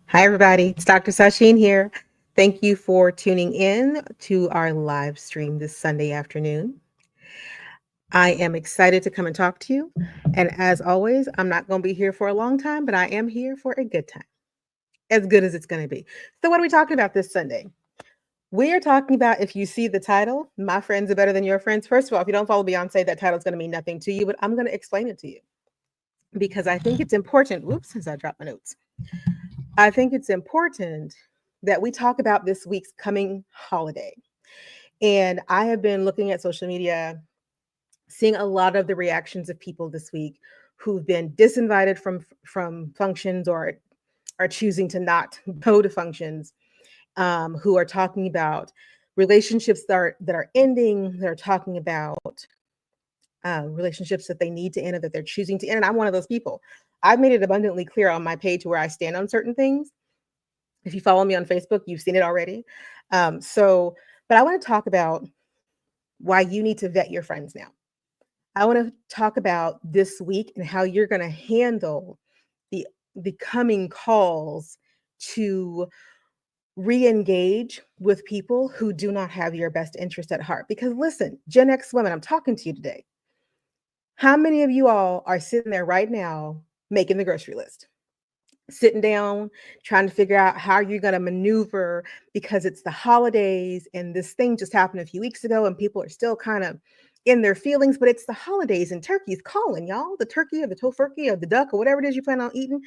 Hi, everybody. It's Dr. Sasheen here. Thank you for tuning in to our live stream this Sunday afternoon. I am excited to come and talk to you. And as always, I'm not going to be here for a long time, but I am here for a good time, as good as it's going to be. So, what are we talking about this Sunday? We are talking about, if you see the title, My Friends Are Better Than Your Friends. First of all, if you don't follow Beyonce, that title is going to mean nothing to you, but I'm going to explain it to you because I think it's important. Whoops, as I dropped my notes. I think it's important that we talk about this week's coming holiday. And I have been looking at social media, seeing a lot of the reactions of people this week who've been disinvited from functions or are choosing to not go to functions, who are talking about relationships that are ending. They're talking about relationships that they need to end or that they're choosing to end. And I'm one of those people. I've made it abundantly clear on my page where I stand on certain things. If you follow me on Facebook, you've seen it already. But I want to talk about why you need to vet your friends now. I want to talk about this week and how you're going to handle the the coming calls to re-engage with people who do not have your best interest at heart. Because listen, Gen X women, I'm talking to you today. How many of you all are sitting there right now making the grocery list? Sitting down, trying to figure out how you're going to maneuver because it's the holidays and this thing just happened a few weeks ago and people are still kind of in their feelings, but it's the holidays and turkey's calling, y'all. The turkey or the tofurkey or the duck or whatever it is you plan on eating,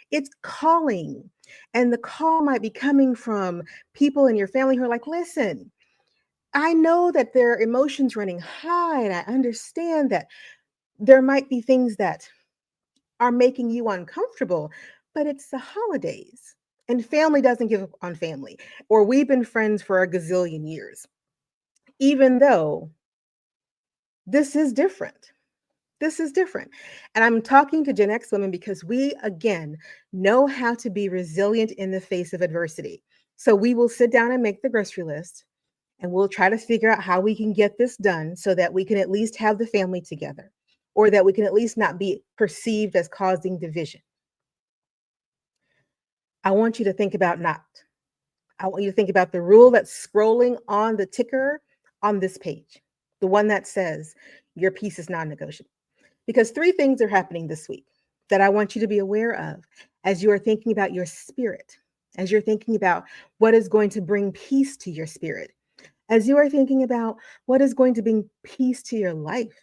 it's calling. And the call might be coming from people in your family who are like, listen, I know that their emotions running high and I understand that there might be things that are making you uncomfortable, but it's the holidays. And family doesn't give up on family. Or we've been friends for a gazillion years, even though this is different. This is different. And I'm talking to Gen X women because we, again, know how to be resilient in the face of adversity. So we will sit down and make the grocery list and we'll try to figure out how we can get this done so that we can at least have the family together or that we can at least not be perceived as causing division. I want you to think about not. I want you to think about the rule that's scrolling on the ticker on this page, the one that says your piece is non negotiable. Because three things are happening this week that I want you to be aware of as you are thinking about your spirit, as you're thinking about what is going to bring peace to your spirit, as you are thinking about what is going to bring peace to your life,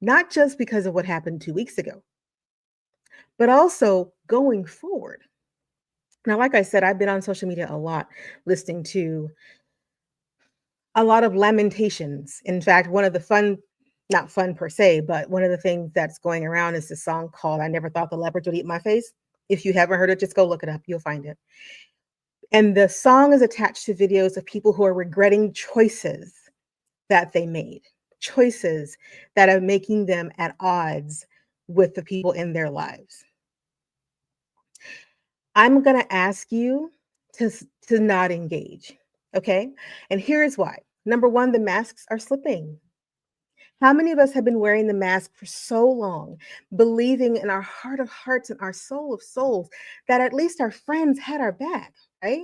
not just because of what happened 2 weeks ago, but also going forward. Now, like I said, I've been on social media a lot, listening to a lot of lamentations. In fact, one of the fun, not fun per se, but one of the things that's going around is this song called I Never Thought the Leopards Would Eat My Face. If you haven't heard it, just go look it up. You'll find it. And the song is attached to videos of people who are regretting choices that they made, choices that are making them at odds with the people in their lives. I'm going to ask you to not engage. Okay. And here's why. Number one, the masks are slipping. How many of us have been wearing the mask for so long, believing in our heart of hearts and our soul of souls that at least our friends had our back, right?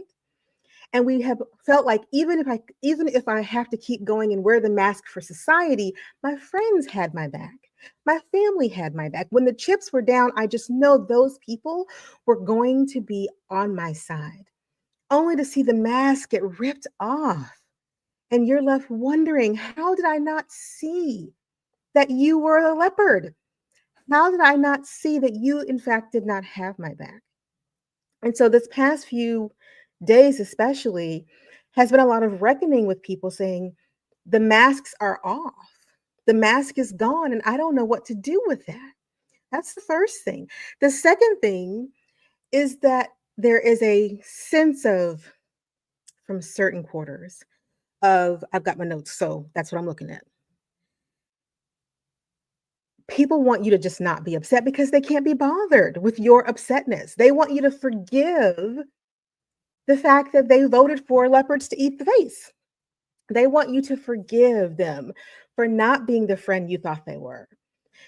And we have felt like even if I have to keep going and wear the mask for society, my friends had my back. My family had my back. When the chips were down, I just know those people were going to be on my side, only to see the mask get ripped off. And you're left wondering, how did I not see that you were a leopard? How did I not see that you, in fact, did not have my back? And so, this past few days, especially, has been a lot of reckoning with people saying, the masks are off. The mask is gone, and I don't know what to do with that. That's the first thing. The second thing is that there is a sense of, from certain quarters, of, I've got my notes, so that's what I'm looking at. People want you to just not be upset because they can't be bothered with your upsetness. They want you to forgive the fact that they voted for leopards to eat the face. They want you to forgive them for not being the friend you thought they were.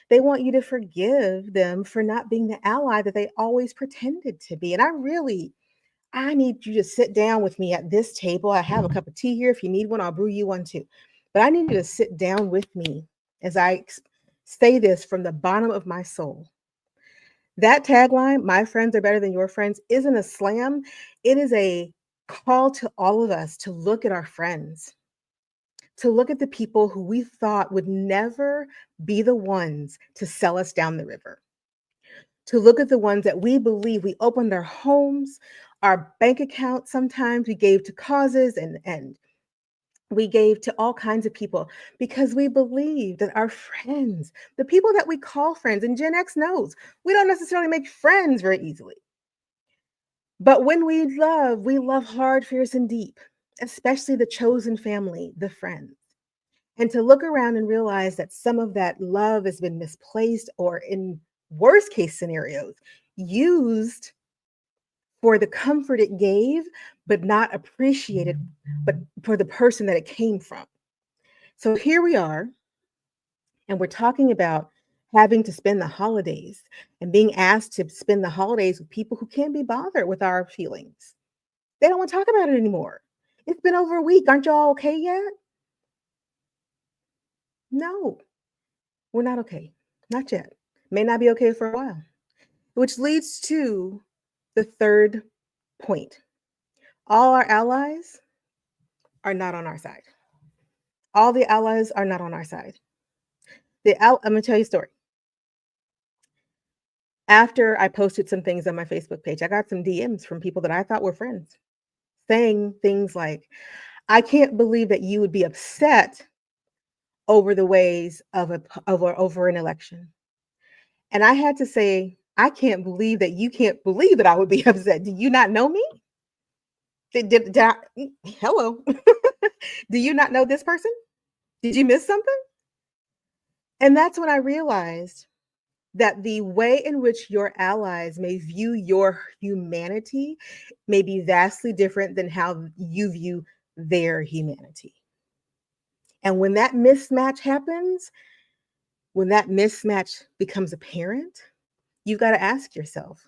They want you to forgive them for not being the ally that they always pretended to be. And I need you to sit down with me at this table. I have a cup of tea here. If you need one, I'll brew you one too. But I need you to sit down with me as I say this from the bottom of my soul. That tagline, my friends are better than your friends, isn't a slam. It is a call to all of us to look at our friends, to look at the people who we thought would never be the ones to sell us down the river, to look at the ones that we believe we opened our homes, our bank accounts, sometimes we gave to causes and we gave to all kinds of people because we believe that our friends, the people that we call friends, and Gen X knows we don't necessarily make friends very easily. But when we love hard, fierce, and deep, especially the chosen family, the friends. And to look around and realize that some of that love has been misplaced or, in worst case scenarios, used for the comfort it gave, but not appreciated, but for the person that it came from. So here we are, and we're talking about having to spend the holidays and being asked to spend the holidays with people who can't be bothered with our feelings. They don't want to talk about it anymore. It's been over a week. Aren't y'all okay yet? No, we're not okay. Not yet. May not be okay for a while. Which leads to the third point. All our allies are not on our side. All the allies are not on our side. I'm going to tell you a story. After I posted some things on my Facebook page, I got some DMs from people that I thought were friends saying things like, I can't believe that you would be upset over the ways of over an election. And I had to say, I can't believe that you can't believe that I would be upset. Do you not know me? Hello. Do you not know this person? Did you miss something? And that's when I realized that the way in which your allies may view your humanity may be vastly different than how you view their humanity. And when that mismatch happens, when that mismatch becomes apparent, you've got to ask yourself,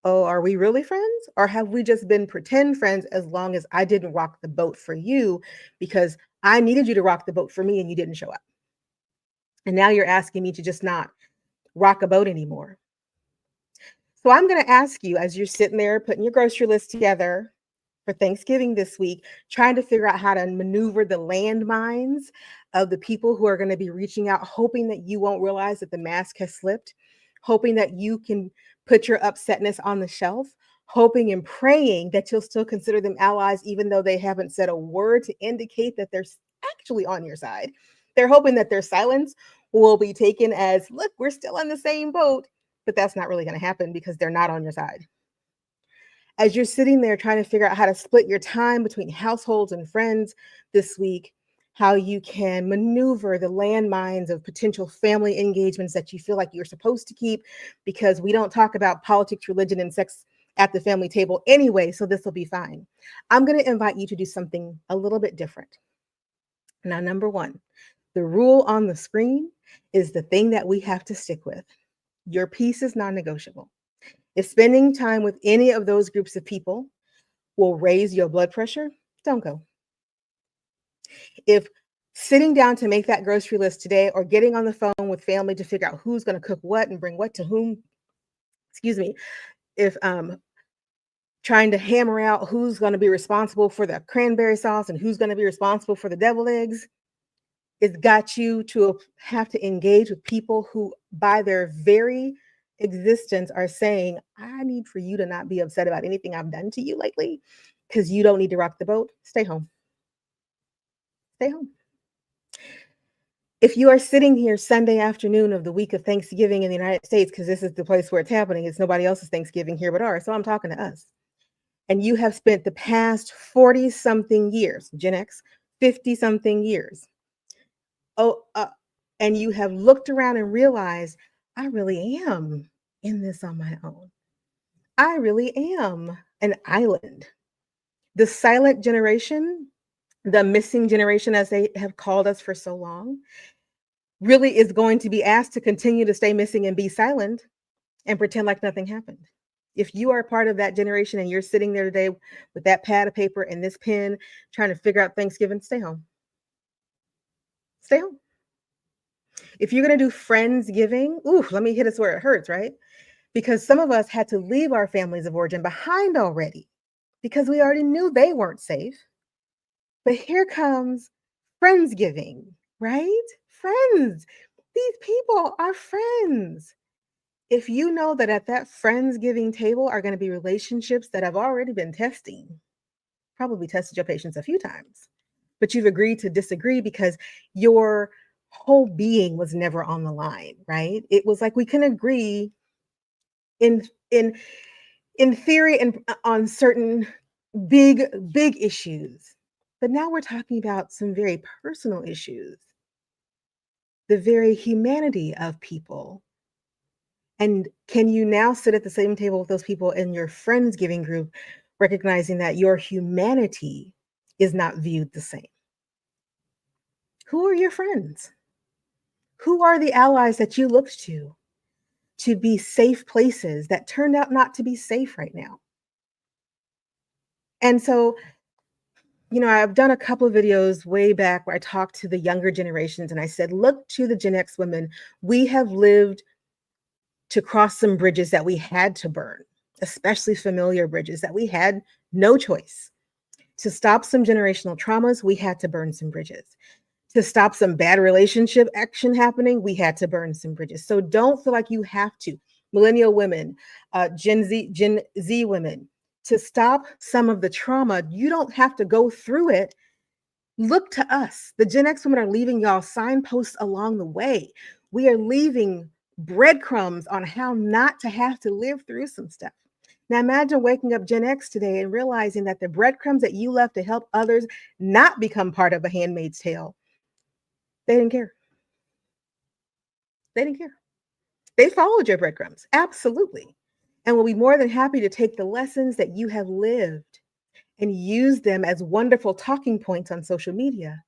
oh, are we really friends? Or have we just been pretend friends as long as I didn't rock the boat for you because I needed you to rock the boat for me and you didn't show up? And now you're asking me to just not rock a boat anymore. So I'm going to ask you, as you're sitting there putting your grocery list together for Thanksgiving this week, trying to figure out how to maneuver the landmines of the people who are going to be reaching out, hoping that you won't realize that the mask has slipped, hoping that you can put your upsetness on the shelf, hoping and praying that you'll still consider them allies, even though they haven't said a word to indicate that they're actually on your side. They're hoping that their silence will be taken as, look, we're still in the same boat, but that's not really going to happen because they're not on your side. As you're sitting there trying to figure out how to split your time between households and friends this week, how you can maneuver the landmines of potential family engagements that you feel like you're supposed to keep because we don't talk about politics, religion, and sex at the family table anyway, so this will be fine. I'm going to invite you to do something a little bit different. Now, number one, the rule on the screen is the thing that we have to stick with. Your peace is non-negotiable. If spending time with any of those groups of people will raise your blood pressure, don't go. If sitting down to make that grocery list today or getting on the phone with family to figure out who's going to cook what and bring what to whom, excuse me, if trying to hammer out who's going to be responsible for the cranberry sauce and who's going to be responsible for the deviled eggs, it's got you to have to engage with people who, by their very existence, are saying, I need for you to not be upset about anything I've done to you lately because you don't need to rock the boat. Stay home. Stay home. If you are sitting here Sunday afternoon of the week of Thanksgiving in the United States, because this is the place where it's happening, it's nobody else's Thanksgiving here but ours, so I'm talking to us, and you have spent the past 40-something years, Gen X, 50-something years, and you have looked around and realized, I really am in this on my own. I really am an island. The silent generation, the missing generation, as they have called us for so long, really is going to be asked to continue to stay missing and be silent and pretend like nothing happened. If you are part of that generation and you're sitting there today with that pad of paper and this pen trying to figure out Thanksgiving, stay home. Stay home. If you're going to do Friendsgiving, ooh, let me hit us where it hurts, right? Because some of us had to leave our families of origin behind already because we already knew they weren't safe. But here comes Friendsgiving, right? Friends. These people are friends. If you know that at that Friendsgiving table are going to be relationships that have already been testing, probably tested your patience a few times, but you've agreed to disagree because your whole being was never on the line, right? It was like we can agree in in in theory and on certain big issues. But now we're talking about some very personal issues, the very humanity of people. And can you now sit at the same table with those people in your Friendsgiving group, recognizing that your humanity is not viewed the same? Who are your friends? Who are the allies that you looked to be safe places that turned out not to be safe right now? And so, I've done a couple of videos way back where I talked to the younger generations and I said, look to the Gen X women. We have lived to cross some bridges that we had to burn, especially familiar bridges that we had no choice. To stop some generational traumas, we had to burn some bridges. To stop some bad relationship action happening, we had to burn some bridges. So don't feel like you have to. Millennial women, Gen Z women, to stop some of the trauma, you don't have to go through it. Look to us. The Gen X women are leaving y'all signposts along the way. We are leaving breadcrumbs on how not to have to live through some stuff. Now imagine waking up Gen X today and realizing that the breadcrumbs that you left to help others not become part of a handmaid's tale, they didn't care. They didn't care. They followed your breadcrumbs, absolutely, and will be more than happy to take the lessons that you have lived and use them as wonderful talking points on social media,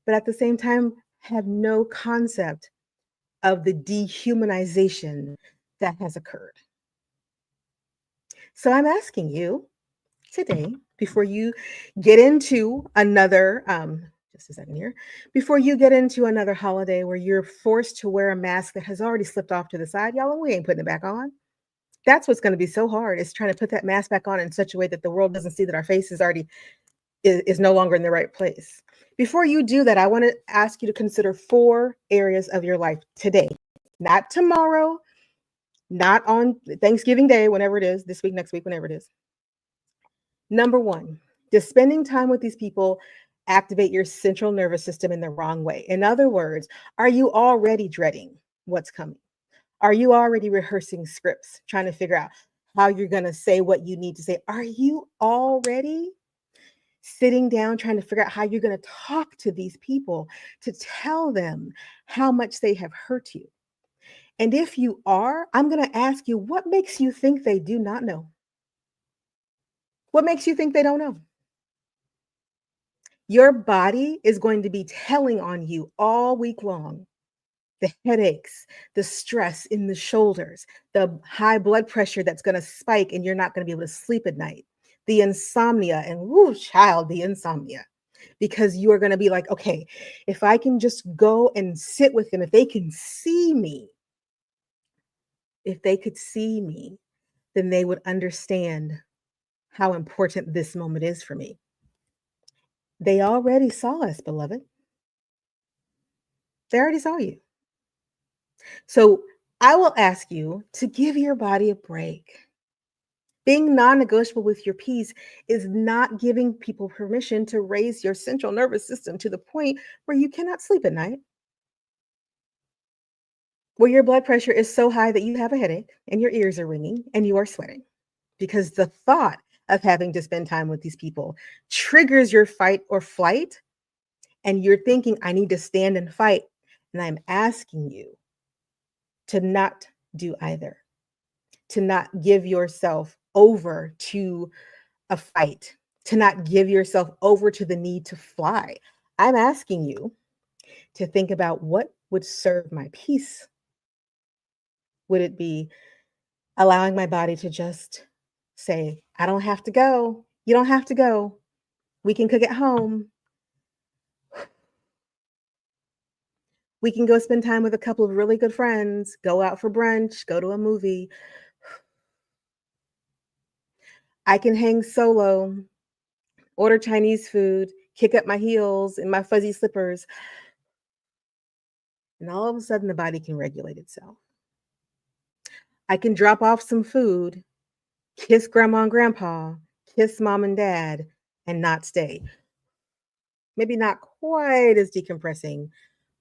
but at the same time, have no concept of the dehumanization that has occurred. So I'm asking you today, before you get into another, just a second here, before you get into another holiday where you're forced to wear a mask that has already slipped off to the side, y'all, and we ain't putting it back on. That's what's going to be so hard, is trying to put that mask back on in such a way that the world doesn't see that our face is already is no longer in the right place. Before you do that, I want to ask you to consider 4 areas of your life today, not tomorrow, not on Thanksgiving Day, whenever it is, this week, next week, whenever it is. Number 1, does spending time with these people activate your central nervous system in the wrong way? In other words, are you already dreading what's coming? Are you already rehearsing scripts, trying to figure out how you're going to say what you need to say? Are you already sitting down trying to figure out how you're going to talk to these people to tell them how much they have hurt you? And if you are, I'm going to ask you, what makes you think they do not know? What makes you think they don't know? Your body is going to be telling on you all week long. The headaches, the stress in the shoulders, the high blood pressure that's going to spike and you're not going to be able to sleep at night, the insomnia, and woo, child, the insomnia. Because you are going to be like, okay, if I can just go and sit with them, if they can see me, if they could see me, then they would understand how important this moment is for me. They already saw us, beloved. They already saw you. So I will ask you to give your body a break. Being non negotiable with your peace is not giving people permission to raise your central nervous system to the point where you cannot sleep at night, where your blood pressure is so high that you have a headache and your ears are ringing and you are sweating because the thought of having to spend time with these people triggers your fight or flight. And you're thinking, I need to stand and fight. And I'm asking you to not do either, to not give yourself over to a fight, to not give yourself over to the need to fly. I'm asking you to think about what would serve my peace. Would it be allowing my body to just say, I don't have to go. You don't have to go. We can cook at home. We can go spend time with a couple of really good friends, go out for brunch, go to a movie. I can hang solo, order Chinese food, kick up my heels in my fuzzy slippers, and all of a sudden the body can regulate itself. I can drop off some food, kiss grandma and grandpa, kiss mom and dad, and not stay. Maybe not quite as decompressing,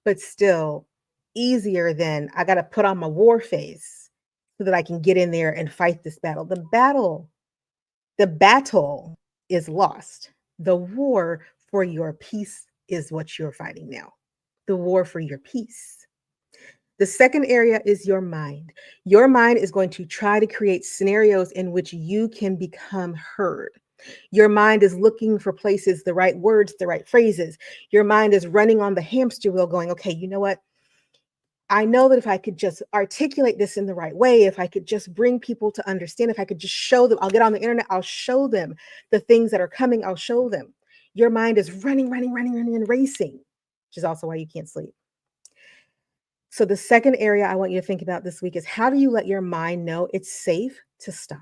but still easier than I got to put on my war face so that I can get in there and fight this battle. The battle is lost. The war for your peace is what you're fighting now. The war for your peace. The second area is your mind. Your mind is going to try to create scenarios in which you can become heard. Your mind is looking for places, the right words, the right phrases. Your mind is running on the hamster wheel going, okay, you know what? I know that if I could just articulate this in the right way, if I could just bring people to understand, if I could just show them, I'll get on the internet, I'll show them the things that are coming, I'll show them. Your mind is running, running, running, running, and racing, which is also why you can't sleep. So, the second area I want you to think about this week is how do you let your mind know it's safe to stop?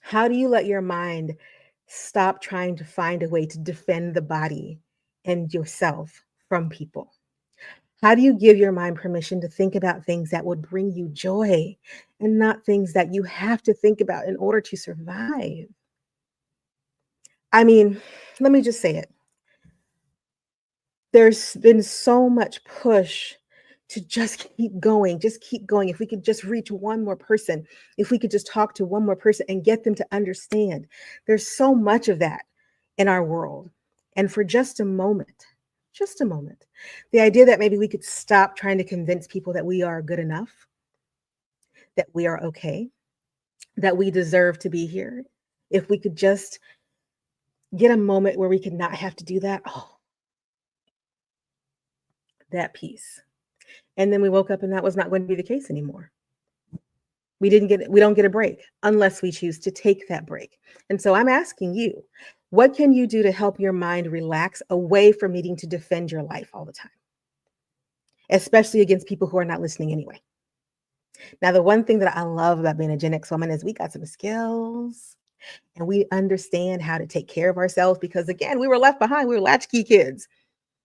How do you let your mind stop trying to find a way to defend the body and yourself from people? How do you give your mind permission to think about things that would bring you joy and not things that you have to think about in order to survive? I mean, let me just say it. There's been so much push to just keep going, just keep going. If we could just reach one more person, if we could just talk to one more person and get them to understand. There's so much of that in our world. And for just a moment, the idea that maybe we could stop trying to convince people that we are good enough, that we are okay, that we deserve to be here. If we could just get a moment where we could not have to do that, oh, that peace. And then we woke up and that was not going to be the case anymore. We don't get a break unless we choose to take that break. And so I'm asking you, what can you do to help your mind relax away from needing to defend your life all the time, especially against people who are not listening anyway? Now, the one thing that I love about being a Gen X woman is we got some skills and we understand how to take care of ourselves because, again, we were left behind. We were latchkey kids.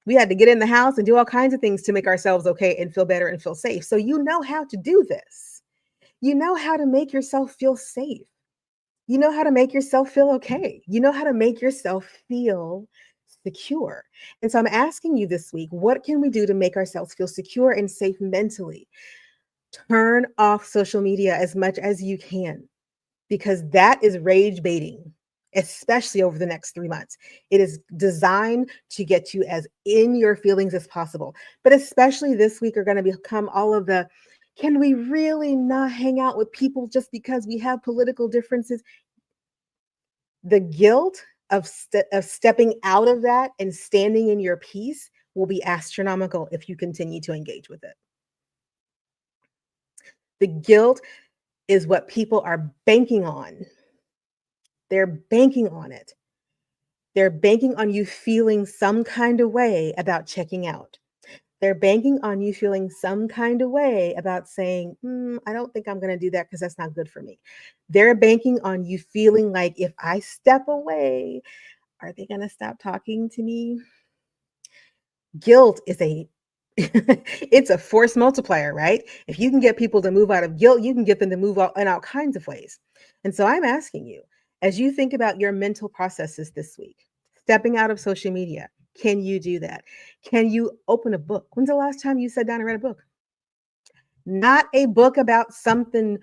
We had to get in the house and do all kinds of things to make ourselves okay and feel better and feel safe. So you know how to do this. You know how to make yourself feel safe. You know how to make yourself feel okay. You know how to make yourself feel secure. And so I'm asking you this week, what can we do to make ourselves feel secure and safe mentally? Turn off social media as much as you can because that is rage baiting, especially over the next 3 months. It is designed to get you as in your feelings as possible. But especially this week are going to become all of the can we really not hang out with people just because we have political differences? The guilt of stepping out of that and standing in your peace will be astronomical if you continue to engage with it. The guilt is what people are banking on. They're banking on it. They're banking on you feeling some kind of way about checking out. They're banking on you feeling some kind of way about saying, I don't think I'm going to do that because that's not good for me. They're banking on you feeling like if I step away, are they going to stop talking to me? Guilt is a it's a force multiplier, right? If you can get people to move out of guilt, you can get them to move out in all kinds of ways. And so I'm asking you, as you think about your mental processes this week, stepping out of social media, can you do that? Can you open a book? When's the last time you sat down and read a book? Not a book about something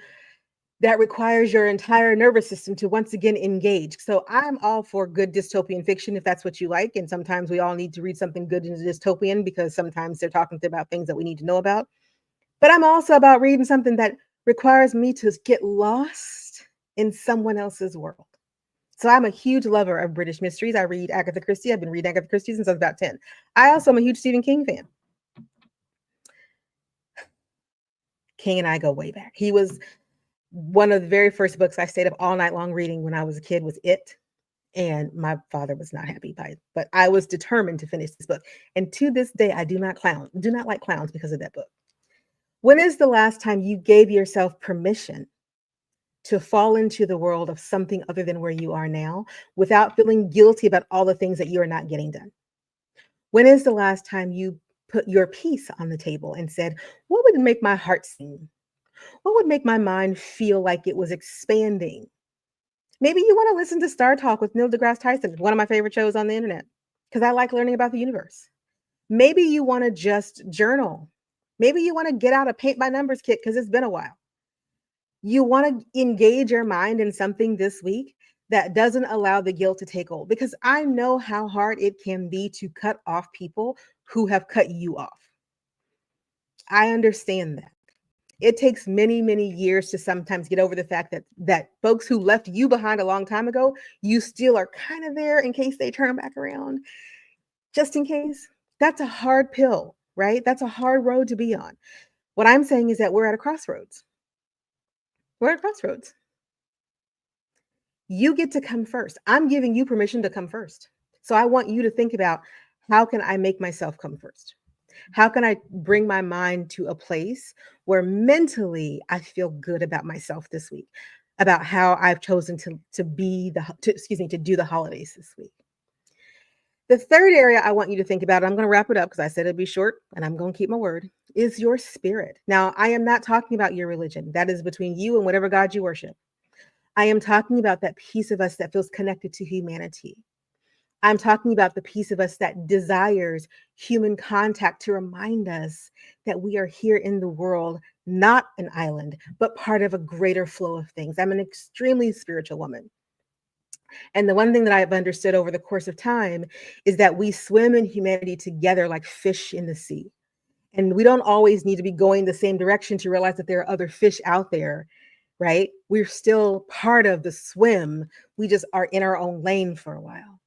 that requires your entire nervous system to once again engage. So I'm all for good dystopian fiction if that's what you like. And sometimes we all need to read something good in dystopian because sometimes they're talking about things that we need to know about. But I'm also about reading something that requires me to get lost in someone else's world. So I'm a huge lover of British mysteries. I read Agatha Christie. I've been reading Agatha Christie since I was about 10. I also am a huge Stephen King fan. King and I go way back. He was one of the very first books I stayed up all night long reading when I was a kid was It. And my father was not happy by it, but I was determined to finish this book. And to this day, I do not like clowns because of that book. When is the last time you gave yourself permission to fall into the world of something other than where you are now without feeling guilty about all the things that you are not getting done? When is the last time you put your piece on the table and said, what would make my heart sing? What would make my mind feel like it was expanding? Maybe you want to listen to Star Talk with Neil deGrasse Tyson, one of my favorite shows on the internet, because I like learning about the universe. Maybe you want to just journal. Maybe you want to get out a paint by numbers kit because it's been a while. You want to engage your mind in something this week that doesn't allow the guilt to take hold, because I know how hard it can be to cut off people who have cut you off. I understand that. It takes many, many years to sometimes get over the fact that folks who left you behind a long time ago, you still are kind of there in case they turn back around, just in case. That's a hard pill, right? That's a hard road to be on. What I'm saying is that we're at a crossroads. We're at a crossroads. You get to come first. I'm giving you permission to come first. So I want you to think about, how can I make myself come first? How can I bring my mind to a place where mentally I feel good about myself this week, about how I've chosen to be to do the holidays this week? The third area I want you to think about, I'm going to wrap it up because I said it'd be short and I'm going to keep my word, is your spirit. Now, I am not talking about your religion. That is between you and whatever God you worship. I am talking about that piece of us that feels connected to humanity. I'm talking about the piece of us that desires human contact to remind us that we are here in the world, not an island, but part of a greater flow of things. I'm an extremely spiritual woman. And the one thing that I've understood over the course of time is that we swim in humanity together like fish in the sea. And we don't always need to be going the same direction to realize that there are other fish out there, right? We're still part of the swim. We just are in our own lane for a while.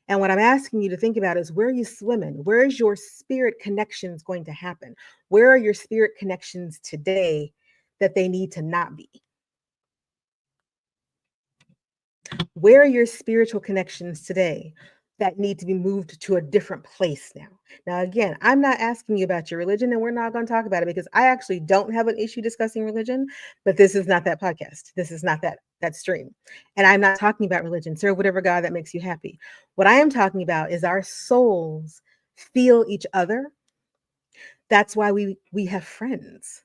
And what I'm asking you to think about is, where are you swimming? Where is your spirit connections going to happen? Where are your spirit connections today that they need to not be? Where are your spiritual connections today that need to be moved to a different place now? Now, again, I'm not asking you about your religion, and we're not going to talk about it because I actually don't have an issue discussing religion, but this is not that podcast. This is not that stream. And I'm not talking about religion. Serve whatever God that makes you happy. What I am talking about is our souls feel each other. That's why we have friends.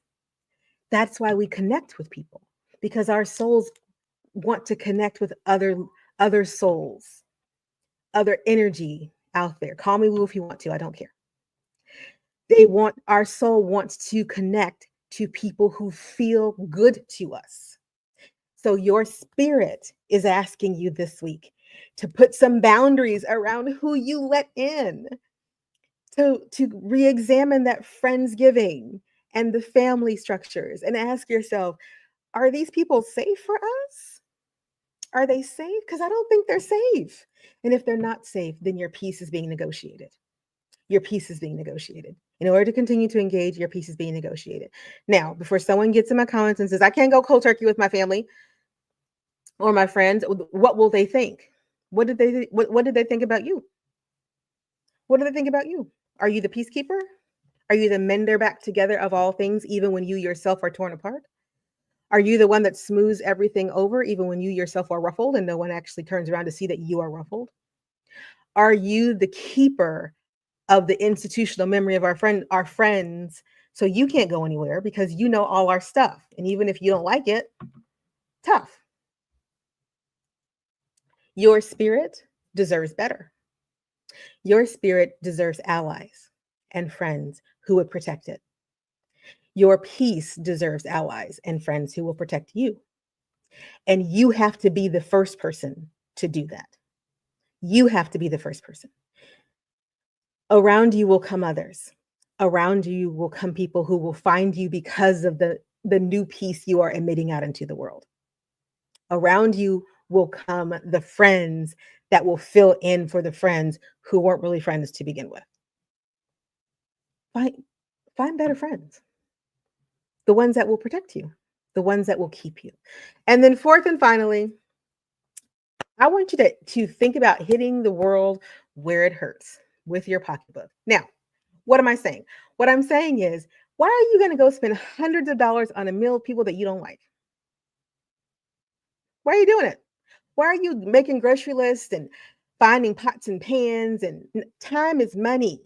That's why we connect with people, because our souls want to connect with other souls, other energy out there. Call me woo if you want to, I don't care. Our soul wants to connect to people who feel good to us. So your spirit is asking you this week to put some boundaries around who you let in, to re-examine that friendsgiving and the family structures, and ask yourself, are these people safe for us? Are they safe? Because I don't think they're safe. And if they're not safe, then your peace is being negotiated. Your peace is being negotiated. In order to continue to engage, your peace is being negotiated. Now, before someone gets in my comments and says, I can't go cold turkey with my family or my friends, what will they think? What did they think about you? What do they think about you? Are you the peacekeeper? Are you the mender back together of all things, even when you yourself are torn apart? Are you the one that smooths everything over, even when you yourself are ruffled and no one actually turns around to see that you are ruffled? Are you the keeper of the institutional memory of our friends, so you can't go anywhere because you know all our stuff? And even if you don't like it, tough. Your spirit deserves better. Your spirit deserves allies and friends who would protect it. Your peace deserves allies and friends who will protect you. And you have to be the first person to do that. You have to be the first person. Around you will come others. Around you will come people who will find you because of the new peace you are emitting out into the world. Around you will come the friends that will fill in for the friends who weren't really friends to begin with. Find better friends. the ones that will protect you, the ones that will keep you. And then fourth and finally, I want you to think about hitting the world where it hurts with your pocketbook. Now, what am I saying? What I'm saying is, why are you going to go spend hundreds of dollars on a meal of people that you don't like? Why are you doing it? Why are you making grocery lists and finding pots and pans? And time is money.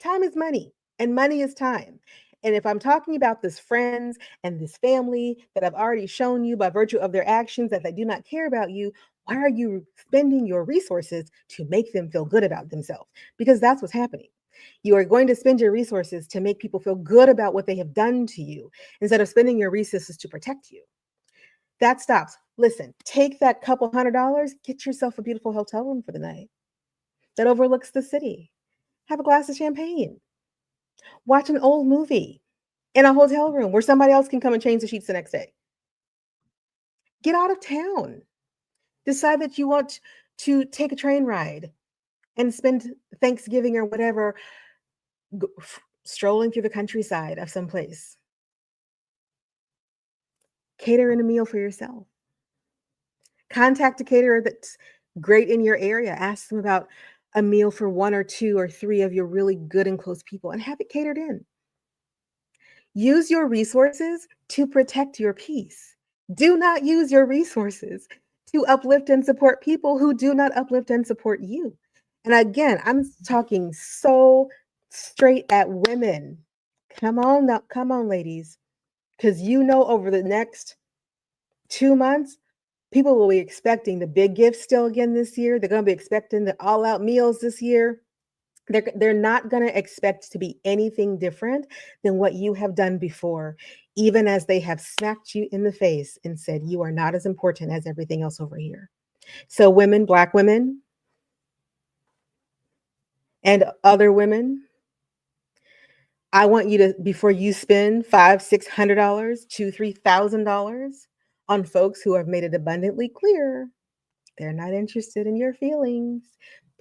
Time is money, and money is time. And if I'm talking about this friends and this family that I've already shown you by virtue of their actions that they do not care about you, why are you spending your resources to make them feel good about themselves? Because that's what's happening. You are going to spend your resources to make people feel good about what they have done to you instead of spending your resources to protect you. That stops. Listen, take that couple $100, get yourself a beautiful hotel room for the night that overlooks the city. Have a glass of champagne. Watch an old movie in a hotel room where somebody else can come and change the sheets the next day. Get out of town. Decide that you want to take a train ride and spend Thanksgiving or whatever strolling through the countryside of some place. Cater in a meal for yourself. Contact a caterer that's great in your area. Ask them about a meal for one or two or three of your really good and close people and have it catered in. Use your resources to protect your peace. Do not use your resources to uplift and support people who do not uplift and support you. And again, I'm talking so straight at women. Come on now, come on, ladies. Because over the next 2 months, people will be expecting the big gifts still again this year. They're going to be expecting the all-out meals this year. They're not going to expect to be anything different than what you have done before, even as they have smacked you in the face and said, you are not as important as everything else over here. So women, Black women, and other women, I want you to, before you spend $500, $600, $2,000, $3,000 on folks who have made it abundantly clear they're not interested in your feelings,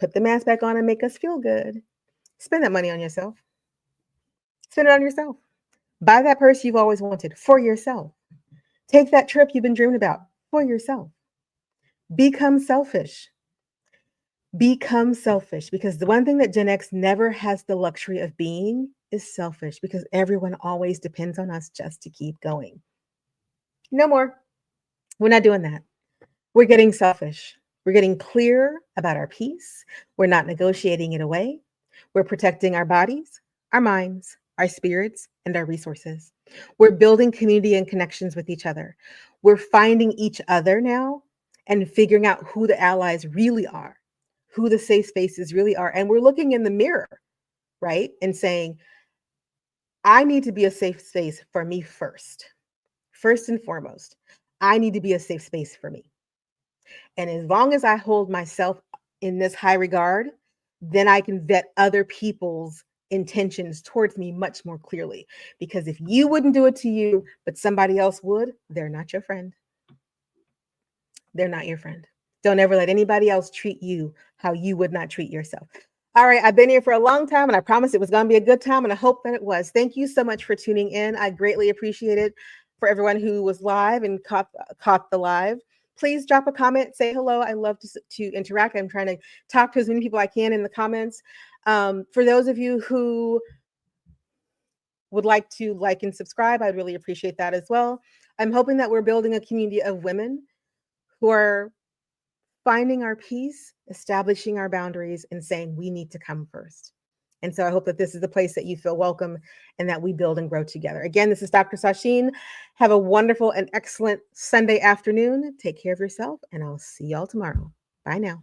put the mask back on and make us feel good. Spend that money on yourself. Spend it on yourself. Buy that purse you've always wanted for yourself. Take that trip you've been dreaming about for yourself. Become selfish. Become selfish, because the one thing that Gen X never has the luxury of being is selfish, because everyone always depends on us just to keep going. No more. We're not doing that. We're getting selfish. We're getting clear about our peace. We're not negotiating it away. We're protecting our bodies, our minds, our spirits, and our resources. We're building community and connections with each other. We're finding each other now and figuring out who the allies really are, who the safe spaces really are. And we're looking in the mirror, right? And saying, I need to be a safe space for me first. First and foremost, I need to be a safe space for me. And as long as I hold myself in this high regard, then I can vet other people's intentions towards me much more clearly. Because if you wouldn't do it to you, but somebody else would, they're not your friend. They're not your friend. Don't ever let anybody else treat you how you would not treat yourself. All right, I've been here for a long time, and I promised it was going to be a good time, and I hope that it was. Thank you so much for tuning in. I greatly appreciate it. For everyone who was live and caught the live, please drop a comment, say hello. I love to interact. I'm trying to talk to as many people I can in the comments. For those of you who would like to like and subscribe, I'd really appreciate that as well. I'm hoping that we're building a community of women who are finding our peace, establishing our boundaries, and saying we need to come first. And so I hope that this is the place that you feel welcome and that we build and grow together. Again, this is Dr. Sasheen. Have a wonderful and excellent Sunday afternoon. Take care of yourself, and I'll see y'all tomorrow. Bye now.